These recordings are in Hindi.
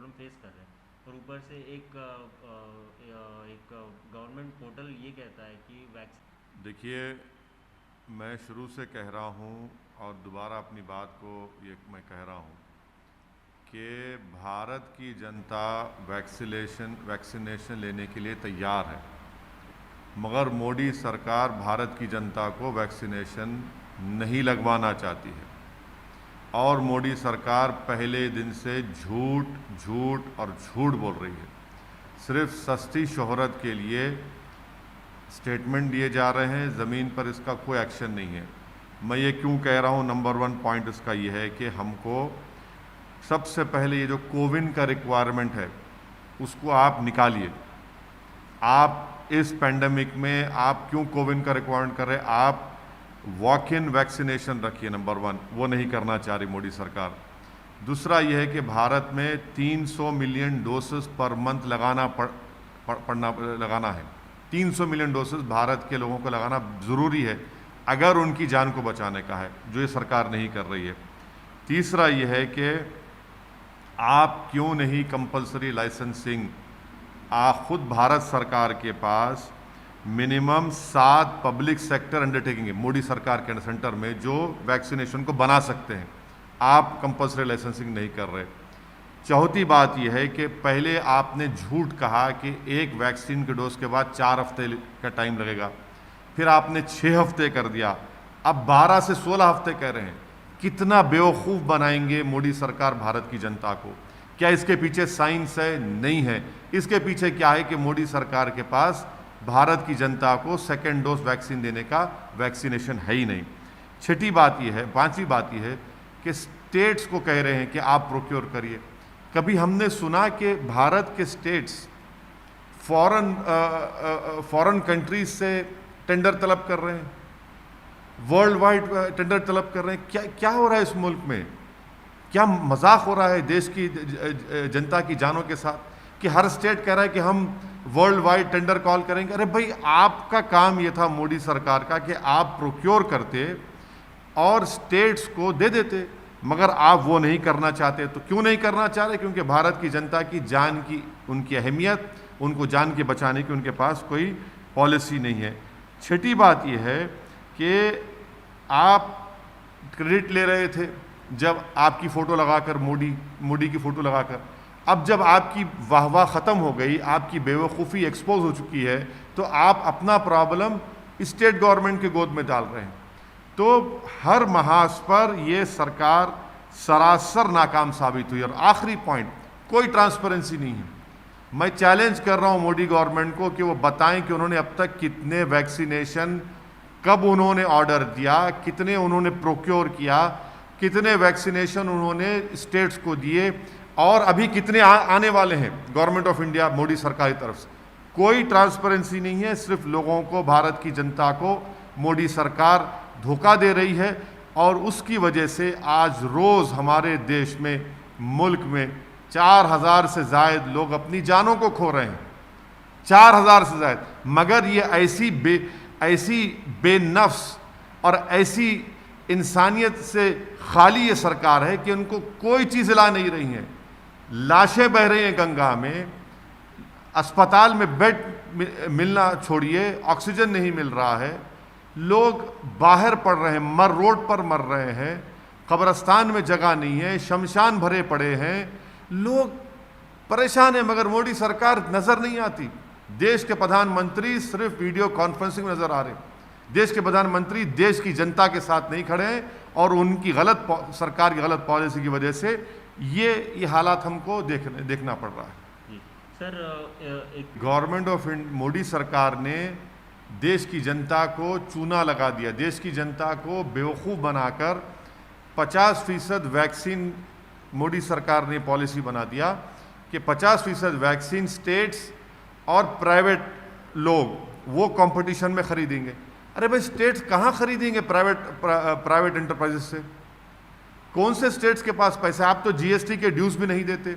प्रॉब्लम फेस कर रहे हैं। और ऊपर से एक गवर्नमेंट पोर्टल ये कहता है कि वैक्सीन। देखिए, मैं शुरू से कह रहा हूँ और दोबारा अपनी बात को ये मैं कह रहा हूँ कि भारत की जनता वैक्सीनेशन लेने के लिए तैयार है, मगर मोदी सरकार भारत की जनता को वैक्सीनेशन नहीं लगवाना चाहती है। और मोदी सरकार पहले दिन से झूठ झूठ और झूठ बोल रही है। सिर्फ सस्ती शोहरत के लिए स्टेटमेंट दिए जा रहे हैं, ज़मीन पर इसका कोई एक्शन नहीं है। मैं ये क्यों कह रहा हूँ, नंबर 1 पॉइंट इसका ये है कि हमको सबसे पहले ये जो कोविन का रिक्वायरमेंट है उसको आप निकालिए। आप इस पेंडेमिक में आप क्यों कोविन का रिक्वायरमेंट कर रहे हैं? आप वॉक इन वैक्सीनेशन रखिए, नंबर 1। वो नहीं करना चाह रही मोदी सरकार। दूसरा यह है कि भारत में 300 मिलियन डोसेस पर मंथ लगाना है। 300 मिलियन डोसेस भारत के लोगों को लगाना ज़रूरी है अगर उनकी जान को बचाने का है, जो ये सरकार नहीं कर रही है। तीसरा यह है कि आप क्यों नहीं कंपल्सरी लाइसेंसिंग? खुद भारत सरकार के पास मिनिमम 7 पब्लिक सेक्टर अंडरटेकिंग है मोदी सरकार के सेंटर में, जो वैक्सीनेशन को बना सकते हैं। आप कंपल्सरी लाइसेंसिंग नहीं कर रहे। चौथी बात यह है कि पहले आपने झूठ कहा कि एक वैक्सीन के डोज के बाद 4 हफ्ते का टाइम लगेगा, फिर आपने 6 हफ्ते कर दिया, अब 12 से 16 हफ्ते कह रहे हैं। कितना बेवकूफ़ बनाएंगे मोदी सरकार भारत की जनता को? क्या इसके पीछे साइंस है? नहीं है। इसके पीछे क्या है कि मोदी सरकार के पास भारत की जनता को सेकेंड डोज वैक्सीन देने का वैक्सीनेशन है ही नहीं। छठी बात यह है, पांचवी बात यह है कि स्टेट्स को कह रहे हैं कि आप प्रोक्योर करिए। कभी हमने सुना कि भारत के स्टेट्स फॉरेन कंट्रीज से टेंडर तलब कर रहे हैं, वर्ल्ड वाइड टेंडर तलब कर रहे हैं? क्या हो रहा है इस मुल्क में? क्या मजाक हो रहा है देश की जनता की जानों के साथ कि हर स्टेट कह रहा है कि हम वर्ल्ड वाइड टेंडर कॉल करेंगे? अरे भाई, आपका काम ये था मोदी सरकार का कि आप प्रोक्योर करते और स्टेट्स को दे देते, मगर आप वो नहीं करना चाहते। तो क्यों नहीं करना चाह रहे? क्योंकि भारत की जनता की जान की उनकी अहमियत, उनको जान के बचाने की उनके पास कोई पॉलिसी नहीं है। छठी बात यह है कि आप क्रेडिट ले रहे थे जब आपकी फ़ोटो लगाकर, मोदी की फ़ोटो लगाकर। अब जब आपकी वाहवाह ख़त्म हो गई, आपकी बेवकूफ़ी एक्सपोज हो चुकी है, तो आप अपना प्रॉब्लम स्टेट गवर्नमेंट के गोद में डाल रहे हैं। तो हर महाज पर ये सरकार सरासर नाकाम साबित हुई। और आखिरी पॉइंट, कोई ट्रांसपेरेंसी नहीं है। मैं चैलेंज कर रहा हूँ मोदी गवर्नमेंट को कि वो बताएं कि उन्होंने अब तक कितने वैक्सीनेशन, कब उन्होंने ऑर्डर दिया, कितने उन्होंने प्रोक्योर किया, कितने वैक्सीनेशन उन्होंने स्टेट्स को दिए, और अभी कितने आने वाले हैं गवर्नमेंट ऑफ इंडिया मोदी सरकार की तरफ से। कोई ट्रांसपेरेंसी नहीं है। सिर्फ लोगों को, भारत की जनता को मोदी सरकार धोखा दे रही है। और उसकी वजह से आज रोज़ हमारे देश में, मुल्क में 4000 से ज़ायद लोग अपनी जानों को खो रहे हैं। 4000 से ज़ायद। मगर ये ऐसी बेनफ्स और ऐसी इंसानियत से खाली ये सरकार है कि उनको कोई चीज़ ला नहीं रही हैं। लाशें बह रही हैं गंगा में, अस्पताल में बेड मिलना छोड़िए, ऑक्सीजन नहीं मिल रहा है, लोग बाहर पड़ रहे हैं, रोड पर मर रहे हैं, कब्रिस्तान में जगह नहीं है, शमशान भरे पड़े हैं, लोग परेशान हैं, मगर मोदी सरकार नज़र नहीं आती। देश के प्रधानमंत्री सिर्फ वीडियो कॉन्फ्रेंसिंग में नज़र आ रहे हैं। देश के प्रधानमंत्री देश की जनता के साथ नहीं खड़े हैं, और उनकी सरकार की गलत पॉलिसी की वजह से ये हालात हमको देखना पड़ रहा है। सर, गवर्नमेंट ऑफ मोदी सरकार ने देश की जनता को चूना लगा दिया। देश की जनता को बेवकूफ़ बनाकर 50% वैक्सीन, मोदी सरकार ने पॉलिसी बना दिया कि 50% वैक्सीन स्टेट्स और प्राइवेट लोग वो कंपटीशन में खरीदेंगे। अरे भाई, स्टेट्स कहाँ खरीदेंगे प्राइवेट एंटरप्राइजेस से? कौन से स्टेट्स के पास पैसे? आप तो जीएसटी के ड्यूज भी नहीं देते।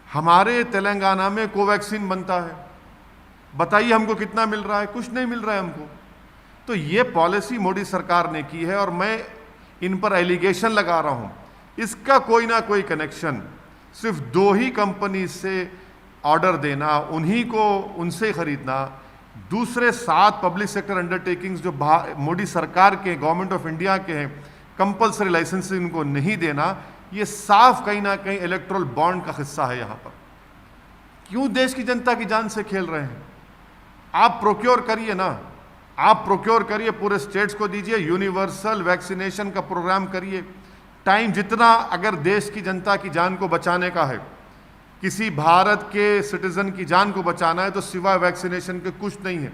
हमारे तेलंगाना में कोवैक्सीन बनता है, बताइए हमको कितना मिल रहा है? कुछ नहीं मिल रहा है हमको। तो ये पॉलिसी मोदी सरकार ने की है, और मैं इन पर एलिगेशन लगा रहा हूं। इसका कोई ना कोई कनेक्शन सिर्फ 2 ही कंपनी से ऑर्डर देना, उन्हीं को उनसे खरीदना, दूसरे 7 पब्लिक सेक्टर अंडरटेकिंग्स जो मोदी सरकार के, गवर्नमेंट ऑफ इंडिया के हैं, कंपल्सरी लाइसेंसिंग उनको नहीं देना, ये साफ कहीं ना कहीं इलेक्ट्रल बॉन्ड का हिस्सा है। यहाँ पर क्यों देश की जनता की जान से खेल रहे हैं? आप प्रोक्योर करिए ना, आप प्रोक्योर करिए, पूरे स्टेट्स को दीजिए, यूनिवर्सल वैक्सीनेशन का प्रोग्राम करिए। टाइम जितना अगर देश की जनता की जान को बचाने का है, किसी भारत के सिटीजन की जान को बचाना है, तो सिवाय वैक्सीनेशन के कुछ नहीं है।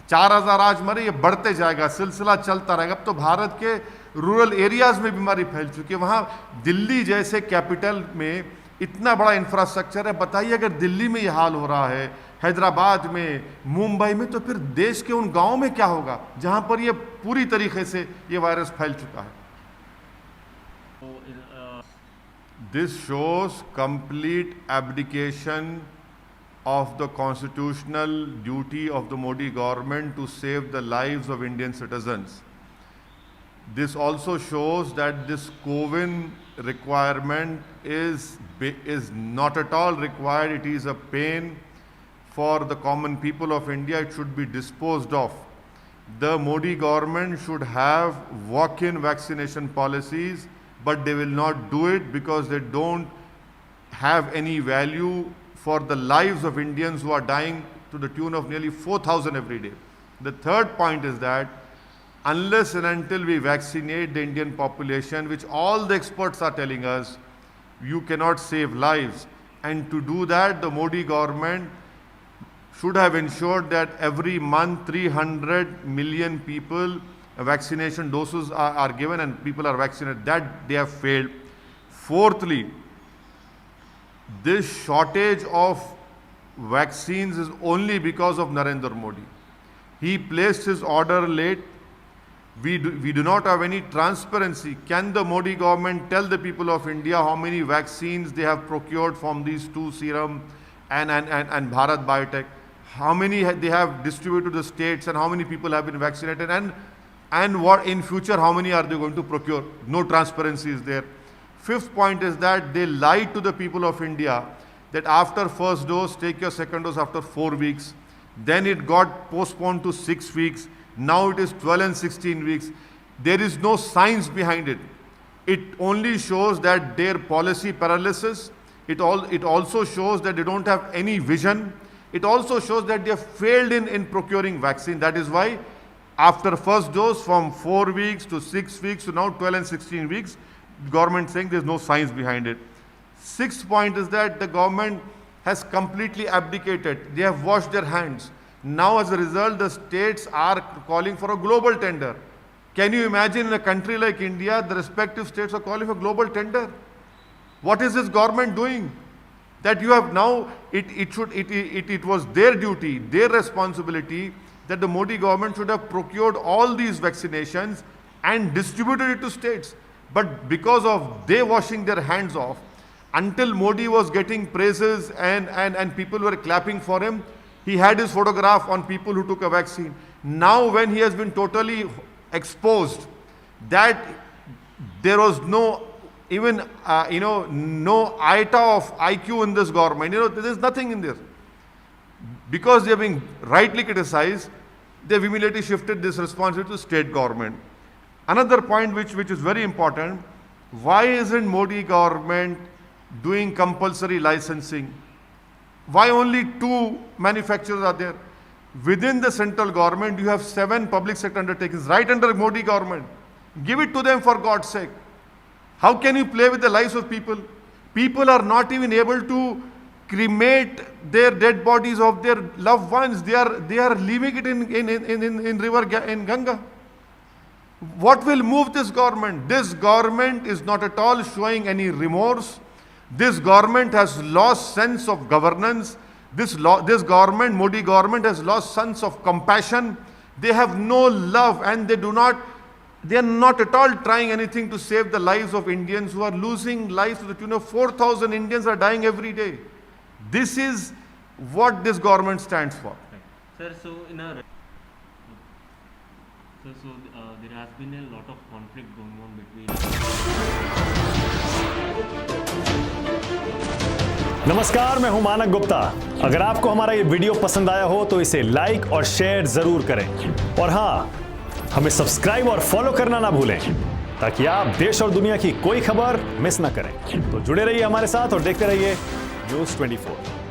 4000 आज मरे, ये बढ़ते जाएगा, सिलसिला चलता रहेगा। अब तो भारत के रूरल एरियाज में बीमारी फैल चुकी है। वहाँ दिल्ली जैसे कैपिटल में इतना बड़ा इंफ्रास्ट्रक्चर है, बताइए अगर दिल्ली में ये हाल हो रहा है, हैदराबाद में, मुंबई में, तो फिर देश के उन गांवों में क्या होगा जहां पर ये पूरी तरीके से ये वायरस फैल चुका है। This shows complete abdication of the constitutional duty of the Modi government to save the lives of Indian citizens. This also shows that this COVID requirement is not at all required. It is a pain for the common people of India. It should be disposed of. The Modi government should have walk-in vaccination policies, but they will not do it because they don't have any value for the lives of Indians who are dying to the tune of nearly 4,000 every day. The third point is that unless and until we vaccinate the Indian population, which all the experts are telling us, you cannot save lives. And to do that, the Modi government should have ensured that every month 300 million people vaccination doses are given and people are vaccinated. That they have failed. Fourthly, this shortage of vaccines is only because of Narendra Modi. He placed his order late. We do not have any transparency. Can the Modi government tell the people of India how many vaccines they have procured from these 2 Serum and Bharat Biotech? How many they have distributed to the states and how many people have been vaccinated, and what in future, how many are they going to procure? No transparency is there. Fifth point is that they lied to the people of India that after first dose, take your second dose after 4 weeks. Then it got postponed to 6 weeks. Now it is 12 and 16 weeks. There is no science behind it. It only shows that their policy paralysis. It also shows that they don't have any vision. It also shows that they have failed in procuring vaccine. That is why after first dose, from 4 weeks to 6 weeks to now 12 and 16 weeks, government saying there's no science behind it. Sixth point is that the government has completely abdicated. They have washed their hands. Now as a result, the states are calling for a global tender. Can you imagine in a country like India, the respective states are calling for global tender? What is this government doing? That you have now, it was their duty, their responsibility, that the Modi government should have procured all these vaccinations and distributed it to states. But because of they washing their hands off, until Modi was getting praises and people were clapping for him, he had his photograph on people who took a vaccine. Now when he has been totally exposed, that there was no even no iota of IQ in this government. There is nothing in there. Because they are being rightly criticized, they have immediately shifted this responsibility to state government. Another point which is very important, why isn't Modi government doing compulsory licensing? Why only 2 manufacturers are there? Within the central government, you have 7 public sector undertakings right under Modi government. Give it to them for God's sake. How can you play with the lives of people? People are not even able to cremate their dead bodies of their loved ones. They are leaving it in river in Ganga. What will move this government? This government is not at all showing any remorse. This government has lost sense of governance. This government, Modi government, has lost sense of compassion. They have no love, and they are not at all trying anything to save the lives of Indians who are losing lives to the tune of 4,000 Indians are dying every day. This is what this government stands for. Sir, there has been a lot of conflict going on between नमस्कार, मैं हूं मानक गुप्ता। अगर आपको हमारा ये वीडियो पसंद आया हो तो इसे लाइक और शेयर जरूर करें, और हाँ, हमें सब्सक्राइब और फॉलो करना ना भूलें ताकि आप देश और दुनिया की कोई खबर मिस ना करें। तो जुड़े रहिए हमारे साथ और देखते रहिए News 24।